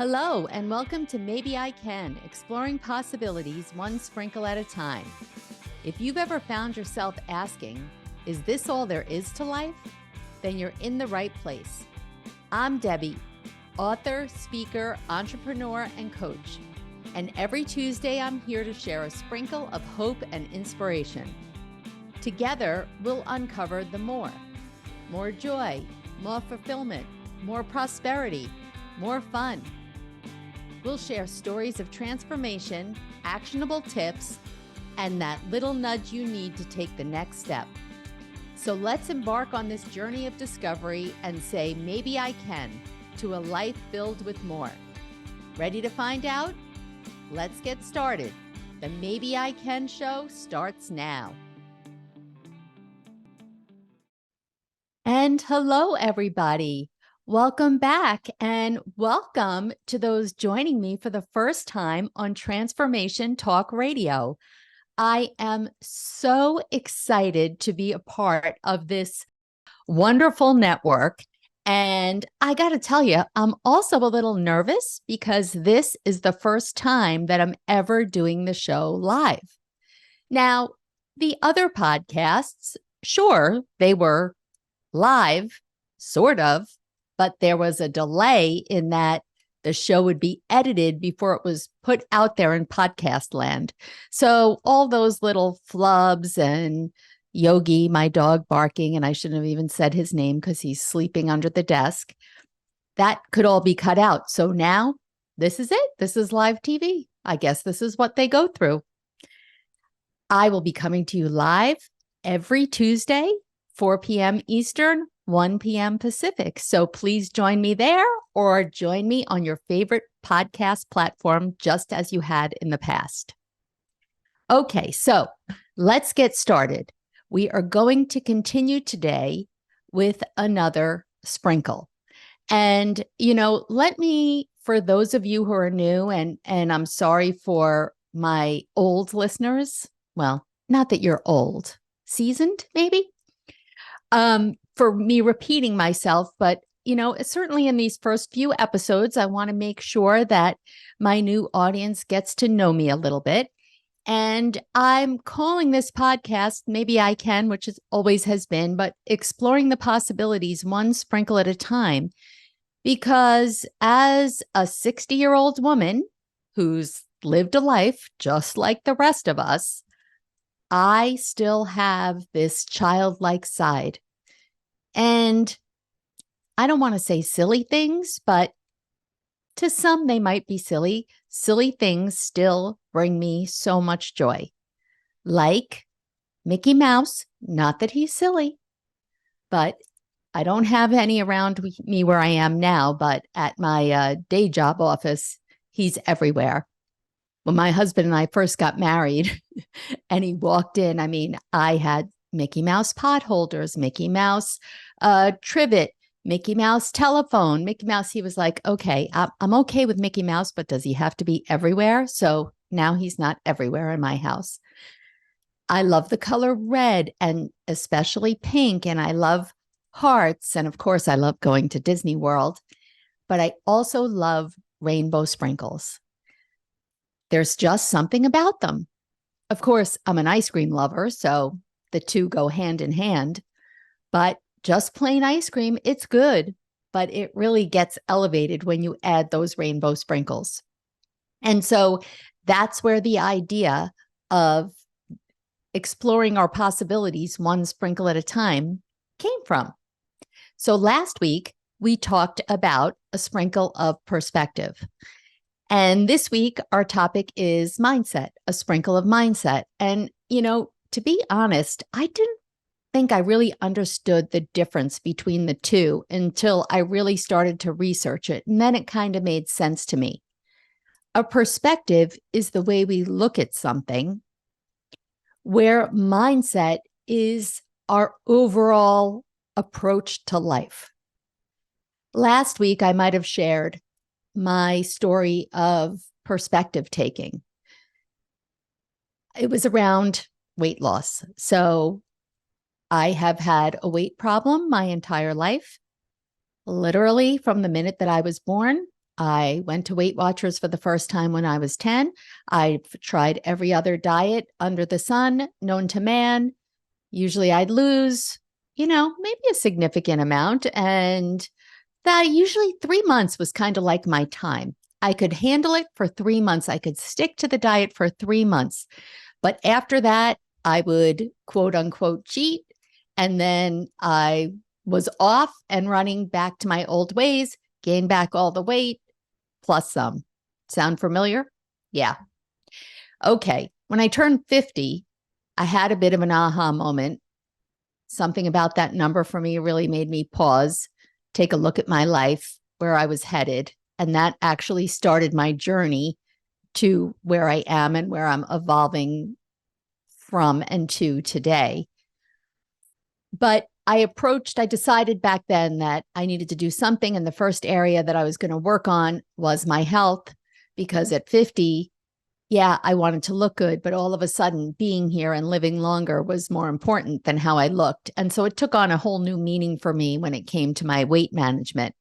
Hello, and welcome to Maybe I Can, exploring possibilities one sprinkle at a time. If you've ever found yourself asking, is this all there is to life? Then you're in the right place. I'm Debbie, author, speaker, entrepreneur, and coach. And every Tuesday, I'm here to share a sprinkle of hope and inspiration. Together, we'll uncover the more joy, more fulfillment, more prosperity, more fun. We'll share stories of transformation, actionable tips, and that little nudge you need to take the next step. So let's embark on this journey of discovery and say, maybe I can, to a life filled with more. Ready to find out? Let's get started. The Maybe I Can show starts now. And hello, everybody. Welcome back, and welcome to those joining me for the first time on Transformation Talk Radio. I am so excited to be a part of this wonderful network. And I got to tell you, I'm also a little nervous because this is the first time that I'm ever doing the show live. Now, the other podcasts, sure, they were live, sort of, but there was a delay in that the show would be edited before it was put out there in podcast land. So all those little flubs and Yogi, my dog barking, and I shouldn't have even said his name because he's sleeping under the desk, that could all be cut out. So now this is it. This is live TV. I guess this is what they go through. I will be coming to you live every Tuesday, 4 p.m. Eastern, 1 p.m. Pacific. So please join me there or join me on your favorite podcast platform, just as you had in the past. Okay, so let's get started. We are going to continue today with another sprinkle. And, let me, for those of you who are new, and I'm sorry for my old listeners, well, not that you're old, seasoned maybe, for me repeating myself, but certainly in these first few episodes, I want to make sure that my new audience gets to know me a little bit. And I'm calling this podcast, Maybe I Can, which always has been, but exploring the possibilities one sprinkle at a time. Because as a 60-year-old woman who's lived a life just like the rest of us, I still have this childlike side. And I don't want to say silly things, but to some they might be silly. Silly things still bring me so much joy. Like Mickey Mouse, not that he's silly, but I don't have any around me where I am now, but at my day job office, he's everywhere. When my husband and I first got married and he walked in, I had Mickey Mouse pot holders, Mickey Mouse trivet, Mickey Mouse telephone, Mickey Mouse. He was like, okay, I'm okay with Mickey Mouse, but does he have to be everywhere? So now he's not everywhere in my house. I love the color red and especially pink, and I love hearts. And of course, I love going to Disney World, but I also love rainbow sprinkles. There's just something about them. Of course, I'm an ice cream lover, so the two go hand in hand, but just plain ice cream, it's good, but it really gets elevated when you add those rainbow sprinkles. And so that's where the idea of exploring our possibilities one sprinkle at a time came from. So last week, we talked about a sprinkle of perspective. And this week, our topic is mindset, a sprinkle of mindset. And, to be honest, I didn't think I really understood the difference between the two until I really started to research it. And then it kind of made sense to me. A perspective is the way we look at something, where mindset is our overall approach to life. Last week, I might have shared my story of perspective taking. It was around weight loss. So I have had a weight problem my entire life. Literally from the minute that I was born, I went to Weight Watchers for the first time when I was 10. I've tried every other diet under the sun known to man. Usually I'd lose, maybe a significant amount. And that usually 3 months was kind of like my time. I could handle it for 3 months. I could stick to the diet for 3 months. But after that, I would quote unquote cheat. And then I was off and running back to my old ways, gained back all the weight plus some. Sound familiar? Yeah. Okay. When I turned 50, I had a bit of an aha moment. Something about that number for me really made me pause, take a look at my life, where I was headed. And that actually started my journey to where I am and where I'm evolving from and to today. But I decided back then that I needed to do something. And the first area that I was going to work on was my health, because at 50, yeah, I wanted to look good, but all of a sudden being here and living longer was more important than how I looked. And so it took on a whole new meaning for me when it came to my weight management.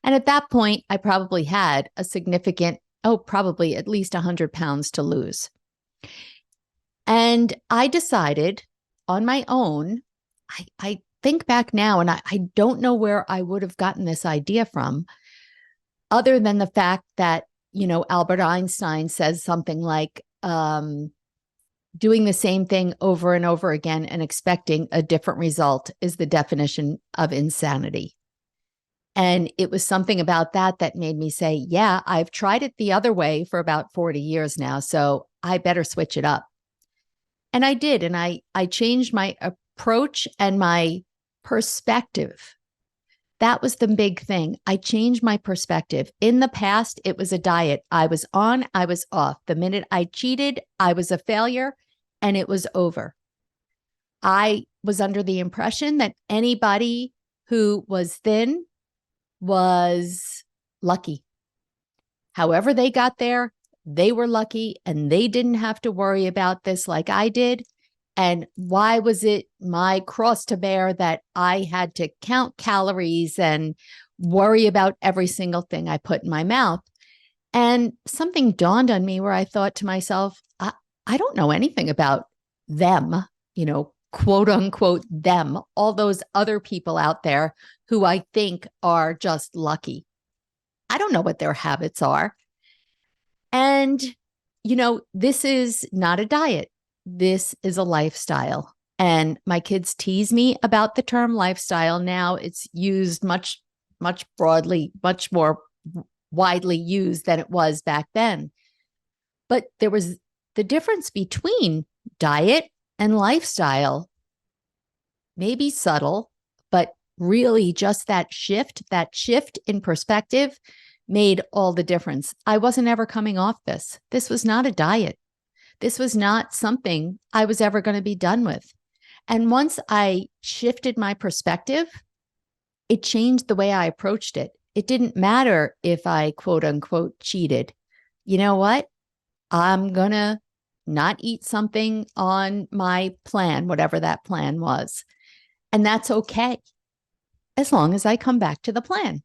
And at that point, I probably had a significant, probably at least 100 pounds to lose. And I decided on my own, I think back now, and I don't know where I would have gotten this idea from, other than the fact that, Albert Einstein says something like, doing the same thing over and over again and expecting a different result is the definition of insanity. And it was something about that that made me say, yeah, I've tried it the other way for about 40 years now, so I better switch it up. And I did. And I changed my approach and my perspective. That was the big thing. I changed my perspective. In the past, it was a diet. I was on, I was off. The minute I cheated, I was a failure, and it was over. I was under the impression that anybody who was thin was lucky. However they got there, they were lucky, and they didn't have to worry about this like I did. And why was it my cross to bear that I had to count calories and worry about every single thing I put in my mouth? And something dawned on me where I thought to myself, I don't know anything about them, quote unquote, them, all those other people out there who I think are just lucky. I don't know what their habits are. And, this is not a diet. This is a lifestyle. And my kids tease me about the term lifestyle. Now it's used much, much broadly, much more widely used than it was back then. But there was the difference between diet and lifestyle, maybe subtle, but really just that shift in perspective made all the difference. I wasn't ever coming off this. This was not a diet. This was not something I was ever going to be done with. And once I shifted my perspective, it changed the way I approached it. It didn't matter if I quote unquote cheated. You know what? I'm going to not eat something on my plan, whatever that plan was. And that's okay, as long as I come back to the plan.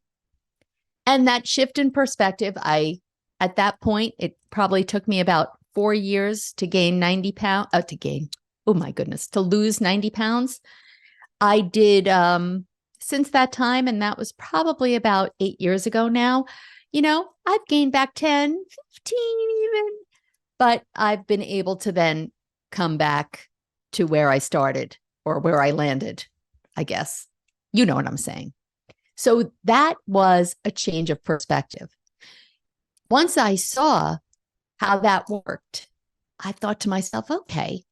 And that shift in perspective, at that point, it probably took me about 4 years to gain 90 pounds, to lose 90 pounds. I did, since that time, and that was probably about 8 years ago now, I've gained back 10, 15 even, but I've been able to then come back to where I started or where I landed, I guess. You know what I'm saying. So that was a change of perspective. Once I saw how that worked, I thought to myself, okay,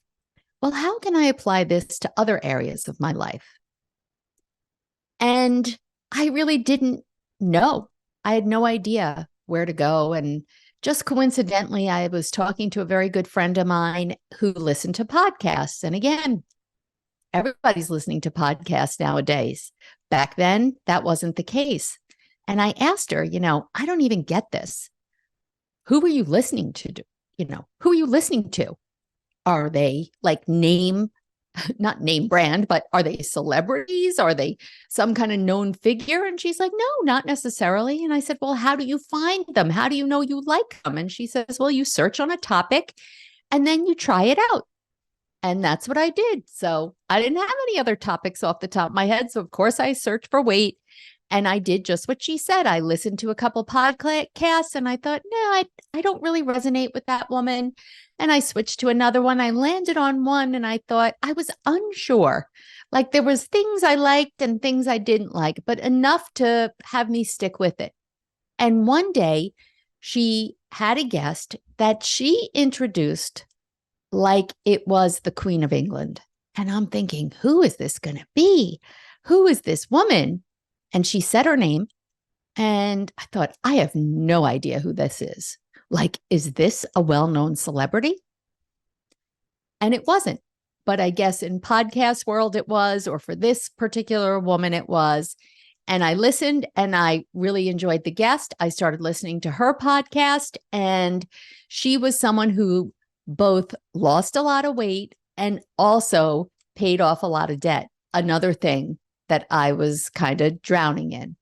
well, how can I apply this to other areas of my life? And I really didn't know. I had no idea where to go. And just coincidentally, I was talking to a very good friend of mine who listened to podcasts. And again, everybody's listening to podcasts nowadays. Back then, that wasn't the case. And I asked her, I don't even get this. Who are you listening to? Who are you listening to? Are they like name not name brand, but are they celebrities? Are they some kind of known figure? And she's like, no, not necessarily. And I said, well, how do you find them? How do you know you like them? And she says, well, you search on a topic and then you try it out. And that's what I did. So I didn't have any other topics off the top of my head. So, of course, I searched for weight and I did just what she said. I listened to a couple podcasts and I thought, no, I don't really resonate with that woman. And I switched to another one. I landed on one and I thought I was unsure. Like there was things I liked and things I didn't like, but enough to have me stick with it. And one day she had a guest that she introduced like it was the Queen of England. And I'm thinking, who is this going to be? Who is this woman? And she said her name. And I thought, I have no idea who this is. Like, is this a well-known celebrity? And it wasn't. But I guess in podcast world it was, or for this particular woman it was. And I listened and I really enjoyed the guest. I started listening to her podcast. And she was someone who both lost a lot of weight and also paid off a lot of debt. Another thing that I was kind of drowning in.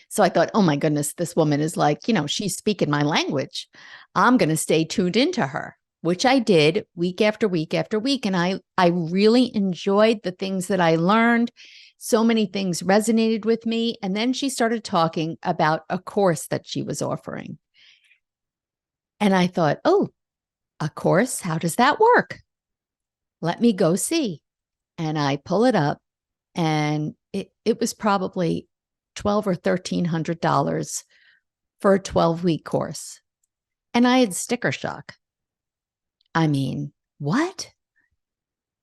So I thought, oh my goodness, this woman is like, she's speaking my language. I'm going to stay tuned into her, which I did week after week after week. And I really enjoyed the things that I learned. So many things resonated with me. And then she started talking about a course that she was offering. And I thought, oh, a course? How does that work? Let me go see. And I pull it up and it was probably $1,200 or $1,300 for a 12-week course. And I had sticker shock. I mean, what?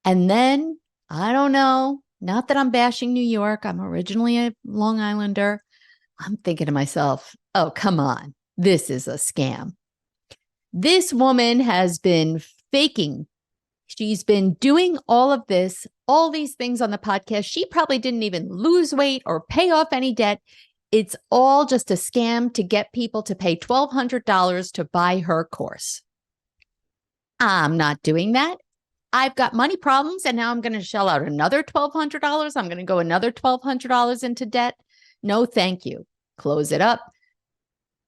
And then, I don't know, not that I'm bashing New York. I'm originally a Long Islander. I'm thinking to myself, oh, come on. This is a scam. This woman has been faking. She's been doing all of this, all these things on the podcast. She probably didn't even lose weight or pay off any debt. It's all just a scam to get people to pay $1,200 to buy her course. I'm not doing that. I've got money problems and now I'm going to shell out another $1,200. I'm going to go another $1,200 into debt. No, thank you. Close it up.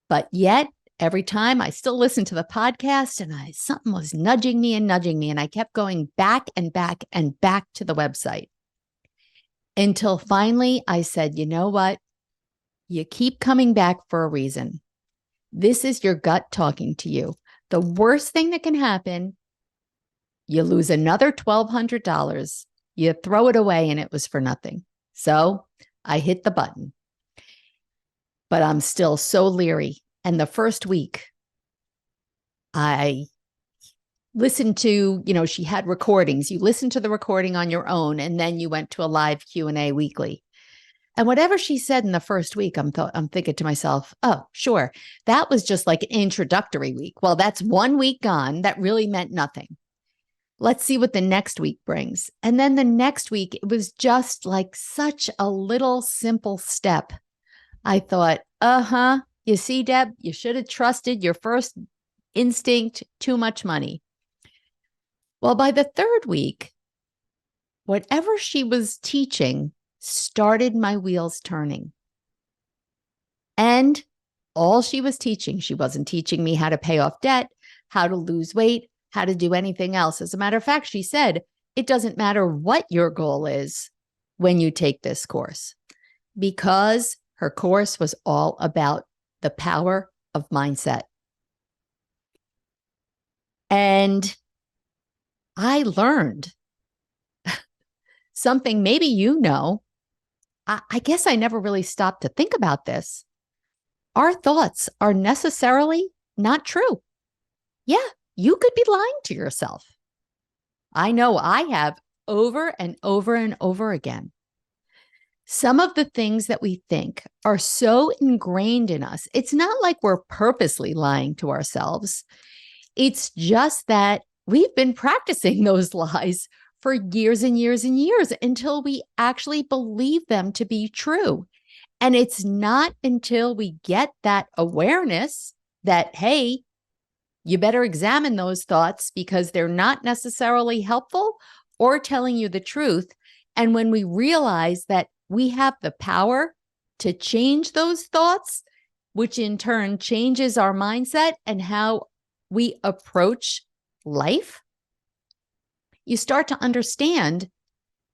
But yet, every time I still listen to the podcast and something was nudging me. And I kept going back and back and back to the website until finally I said, you know what? You keep coming back for a reason. This is your gut talking to you. The worst thing that can happen, you lose another $1,200. You throw it away and it was for nothing. So I hit the button, but I'm still so leery. And the first week, I listened to, she had recordings. You listened to the recording on your own, and then you went to a live Q&A weekly. And whatever she said in the first week, I'm thinking to myself, oh, sure, that was just like an introductory week. Well, that's 1 week gone. That really meant nothing. Let's see what the next week brings. And then the next week, it was just like such a little simple step. I thought, you see, Deb, you should have trusted your first instinct, too much money. Well, by the third week, whatever she was teaching started my wheels turning. And all she was teaching, she wasn't teaching me how to pay off debt, how to lose weight, how to do anything else. As a matter of fact, she said, it doesn't matter what your goal is when you take this course, because her course was all about the power of mindset. And I learned something maybe I guess I never really stopped to think about this. Our thoughts are necessarily not true. Yeah, you could be lying to yourself. I know I have over and over and over again. Some of the things that we think are so ingrained in us. It's not like we're purposely lying to ourselves. It's just that we've been practicing those lies for years and years and years until we actually believe them to be true. And it's not until we get that awareness that, hey, you better examine those thoughts because they're not necessarily helpful, or telling you the truth. And when we realize that we have the power to change those thoughts, which in turn changes our mindset and how we approach life, you start to understand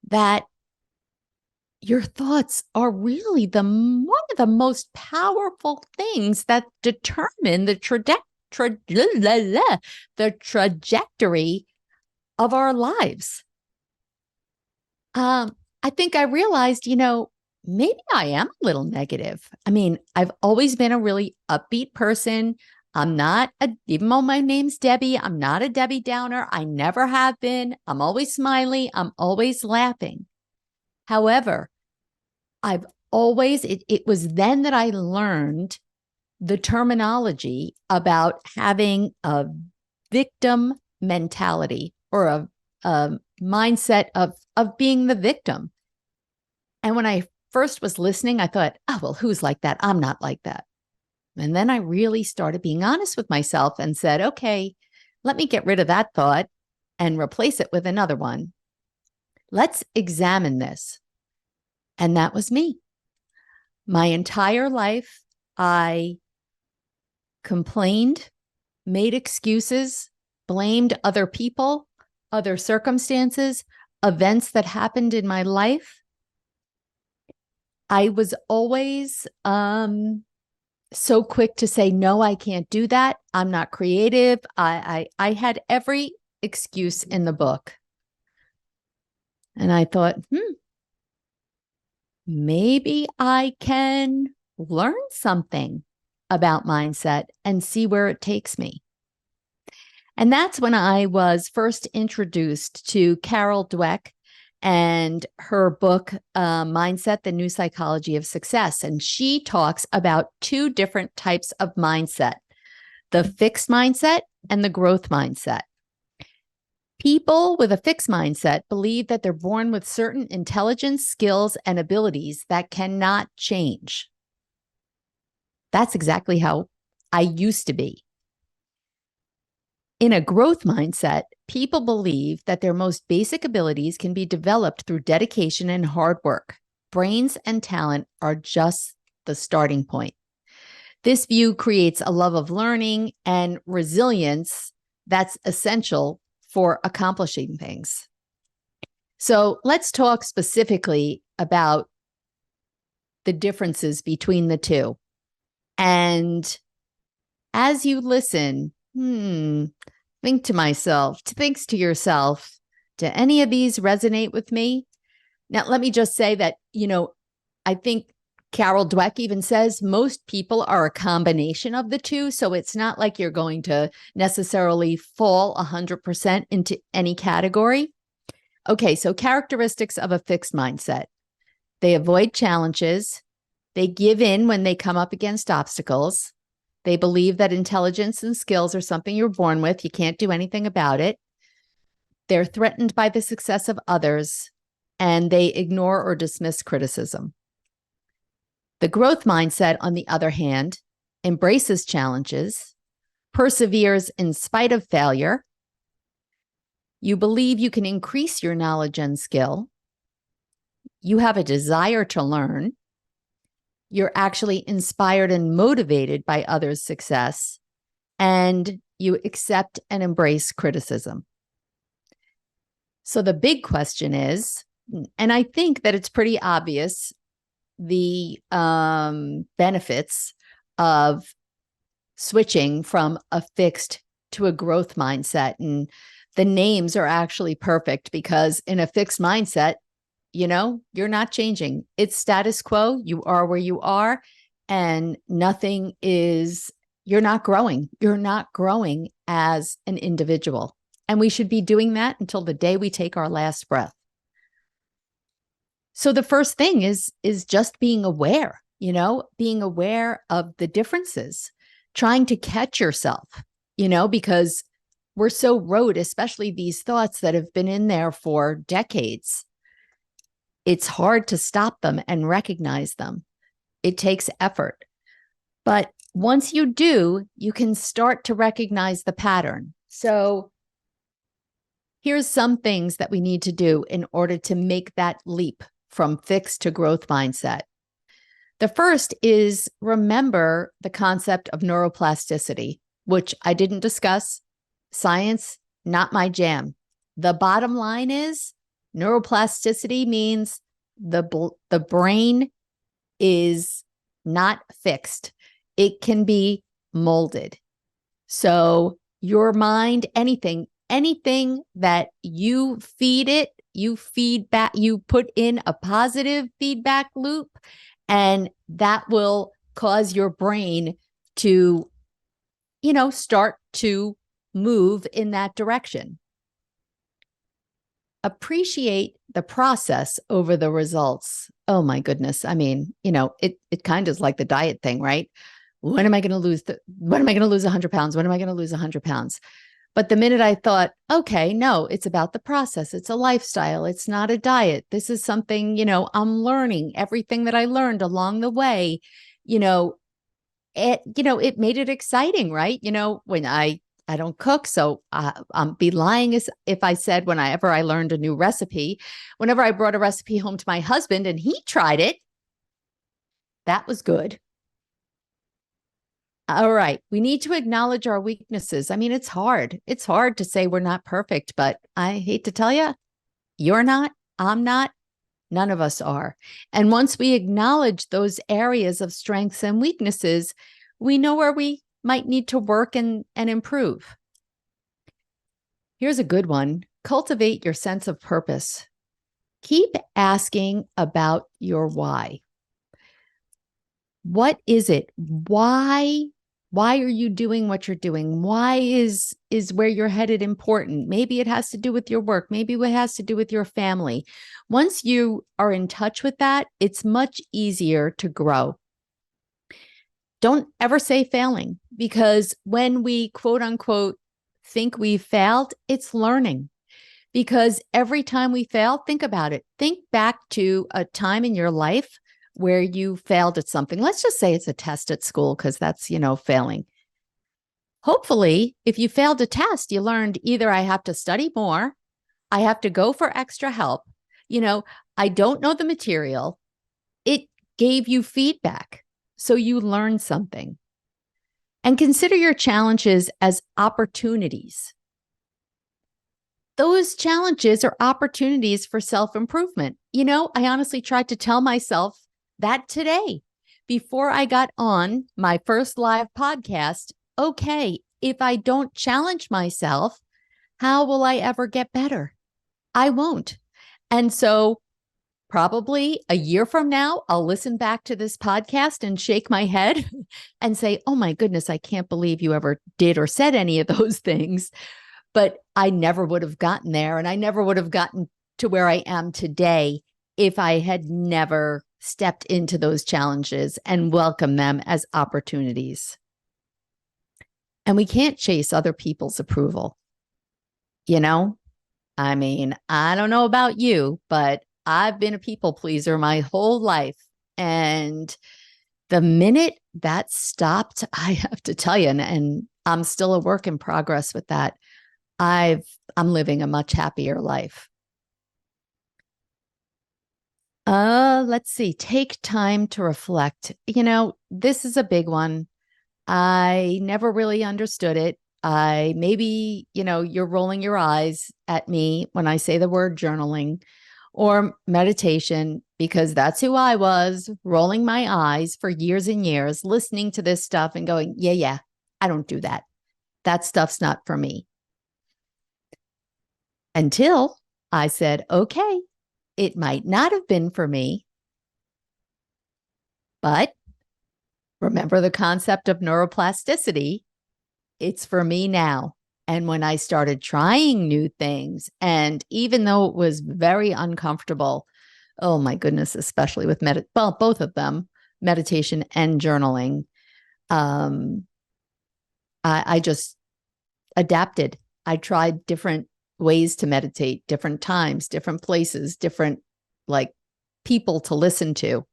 that your thoughts are really one of the most powerful things that determine the trajectory of our lives. I think I realized, maybe I am a little negative. I mean, I've always been a really upbeat person. I'm not even though my name's Debbie, I'm not a Debbie Downer. I never have been. I'm always smiley. I'm always laughing. However, it was then that I learned the terminology about having a victim mentality, or a mindset of being the victim. And when I first was listening, I thought, oh, well, who's like that? I'm not like that. And then I really started being honest with myself and said, okay, let me get rid of that thought and replace it with another one. Let's examine this. And that was me. My entire life, I complained, made excuses, blamed other people, other circumstances, events that happened in my life. I was always so quick to say, no, I can't do that. I'm not creative. I had every excuse in the book. And I thought, maybe I can learn something about mindset and see where it takes me. And that's when I was first introduced to Carol Dweck and her book, Mindset, The New Psychology of Success. And she talks about two different types of mindset, the fixed mindset and the growth mindset. People with a fixed mindset believe that they're born with certain intelligence, skills, and abilities that cannot change. That's exactly how I used to be. In a growth mindset, people believe that their most basic abilities can be developed through dedication and hard work. Brains and talent are just the starting point. This view creates a love of learning and resilience that's essential for accomplishing things. So let's talk specifically about the differences between the two. And as you listen, think to yourself, do any of these resonate with me? Now, let me just say that, I think Carol Dweck even says most people are a combination of the two. So it's not like you're going to necessarily fall 100% into any category. Okay, so characteristics of a fixed mindset. They avoid challenges. They give in when they come up against obstacles. They believe that intelligence and skills are something you're born with. You can't do anything about it. They're threatened by the success of others, and they ignore or dismiss criticism. The growth mindset, on the other hand, embraces challenges, perseveres in spite of failure. You believe you can increase your knowledge and skill. You have a desire to learn. You're actually inspired and motivated by others' success, and you accept and embrace criticism. So the big question is, and I think that it's pretty obvious, the benefits of switching from a fixed to a growth mindset. And the names are actually perfect because in a fixed mindset, you're not changing. It's status quo. You are where you are, and you're not growing. You're not growing as an individual. And we should be doing that until the day we take our last breath. So the first thing is just being aware, being aware of the differences, trying to catch yourself, because we're so rote, especially these thoughts that have been in there for decades. It's hard to stop them and recognize them. It takes effort. But once you do, you can start to recognize the pattern. So Here's some things that we need to do in order to make that leap from fixed to growth mindset. The first is remember the concept of neuroplasticity, which I didn't discuss. Science, not my jam. The bottom line is neuroplasticity means the brain is not fixed. It can be molded. So your mind, anything that you feed it, you feed back, you put in a positive feedback loop, and that will cause your brain to, start to move in that direction. Appreciate the process over the results. Oh my goodness. I mean, it kind of is like the diet thing, right? When am I going to lose 100 pounds? When am I going to lose 100 pounds? But the minute I thought, okay, no, it's about the process. It's a lifestyle. It's not a diet. This is something, I'm learning everything that I learned along the way. It made it exciting, right? When I don't cook, so I'm be lying if I said whenever I learned a new recipe, whenever I brought a recipe home to my husband and he tried it, that was good. All right. We need to acknowledge our weaknesses. I mean, it's hard. It's hard to say we're not perfect, but I hate to tell you, you're not, I'm not, none of us are. And once we acknowledge those areas of strengths and weaknesses, we know where we might need to work and improve. Here's a good one. Cultivate your sense of purpose. Keep asking about your why. What is it? Why are you doing what you're doing? Why is where you're headed important? Maybe it has to do with your work. Maybe it has to do with your family. Once you are in touch with that, it's much easier to grow. Don't ever say failing, because when we quote unquote think we failed, it's learning. Because every time we fail, think about it. Think back to a time in your life where you failed at something. Let's just say it's a test at school, because that's, failing. Hopefully, if you failed a test, you learned either I have to study more, I have to go for extra help. I don't know the material. It gave you feedback, so you learned something. And consider your challenges as opportunities. Those challenges are opportunities for self-improvement. I honestly tried to tell myself that today before I got on my first live podcast. Okay, if I don't challenge myself, how will I ever get better? I won't. And so probably a year from now, I'll listen back to this podcast and shake my head and say, oh my goodness, I can't believe you ever did or said any of those things. But I never would have gotten there, and I never would have gotten to where I am today if I had never stepped into those challenges and welcomed them as opportunities. And we can't chase other people's approval. I mean, I don't know about you, but I've been a people pleaser my whole life. And the minute that stopped, I have to tell you, and I'm still a work in progress with that, I'm living a much happier life. Let's see. Take time to reflect. This is a big one. I never really understood it. Maybe, you're rolling your eyes at me when I say the word journaling or meditation, because that's who I was, rolling my eyes for years and years, listening to this stuff and going, yeah, I don't do that. That stuff's not for me. Until I said, okay, it might not have been for me, but remember the concept of neuroplasticity. It's for me now. And when I started trying new things, and even though it was very uncomfortable, oh my goodness, especially with both of them, meditation and journaling, I just adapted. I tried different ways to meditate, different times, different places, different people to listen to.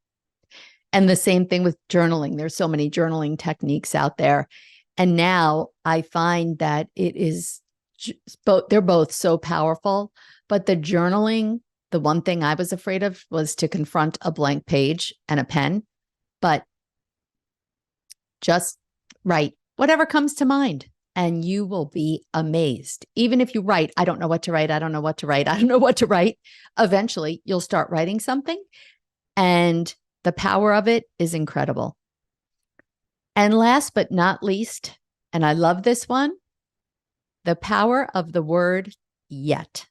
And the same thing with journaling. There's so many journaling techniques out there. And now I find that it is they're both so powerful, but the journaling, the one thing I was afraid of was to confront a blank page and a pen, but just write whatever comes to mind and you will be amazed. Even if you write, I don't know what to write. I don't know what to write. I don't know what to write. Eventually you'll start writing something and the power of it is incredible. And last but not least, and I love this one, the power of the word yet.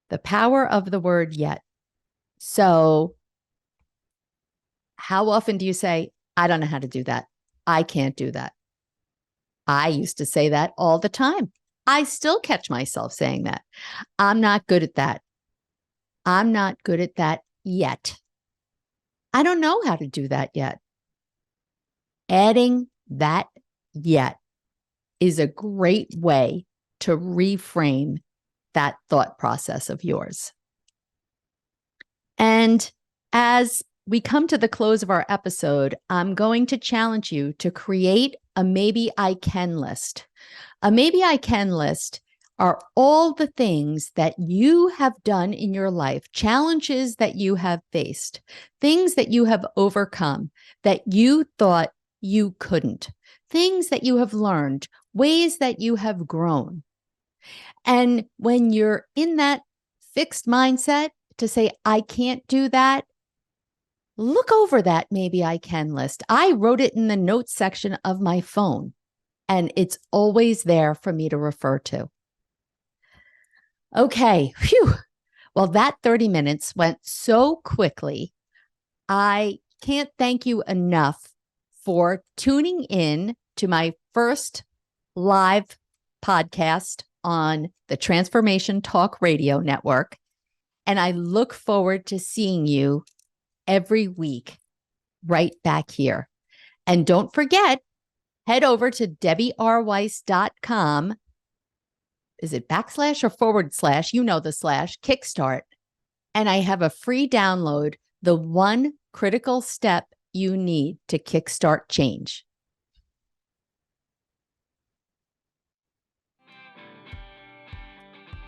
The power of the word yet. So how often do you say, I don't know how to do that. I can't do that. I used to say that all the time. I still catch myself saying that. I'm not good at that. I'm not good at that yet. I don't know how to do that yet. Adding that yet is a great way to reframe that thought process of yours. And as we come to the close of our episode, I'm going to challenge you to create a maybe I can list. A maybe I can list are all the things that you have done in your life, challenges that you have faced, things that you have overcome that you thought you couldn't, things that you have learned, ways that you have grown. And when you're in that fixed mindset to say, I can't do that, look over that maybe I can list. I wrote it in the notes section of my phone, and it's always there for me to refer to. Okay, phew. Well, that 30 minutes went so quickly. I can't thank you enough for tuning in to my first live podcast on the Transformation Talk Radio Network. And I look forward to seeing you every week right back here. And don't forget, head over to DebbieRWeiss.com. Is it backslash or forward slash? You know the slash, Kickstart. And I have a free download, the one critical step you need to kickstart change.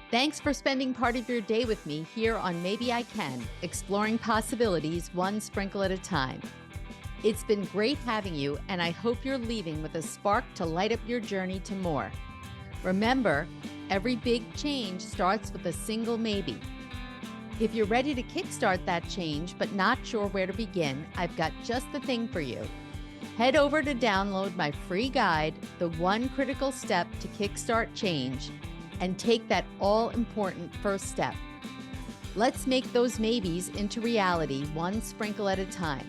Thanks for spending part of your day with me here on Maybe I Can, exploring possibilities one sprinkle at a time. It's been great having you, and I hope you're leaving with a spark to light up your journey to more. Remember, every big change starts with a single maybe. If you're ready to kickstart that change but not sure where to begin, I've got just the thing for you. Head over to download my free guide, The One Critical Step to Kickstart Change, and take that all-important first step. Let's make those maybes into reality one sprinkle at a time.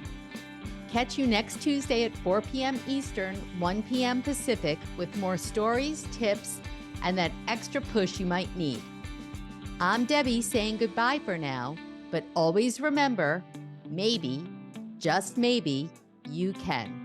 Catch you next Tuesday at 4 p.m. Eastern, 1 p.m. Pacific with more stories, tips, and that extra push you might need. I'm Debbie saying goodbye for now, but always remember, maybe, just maybe, you can.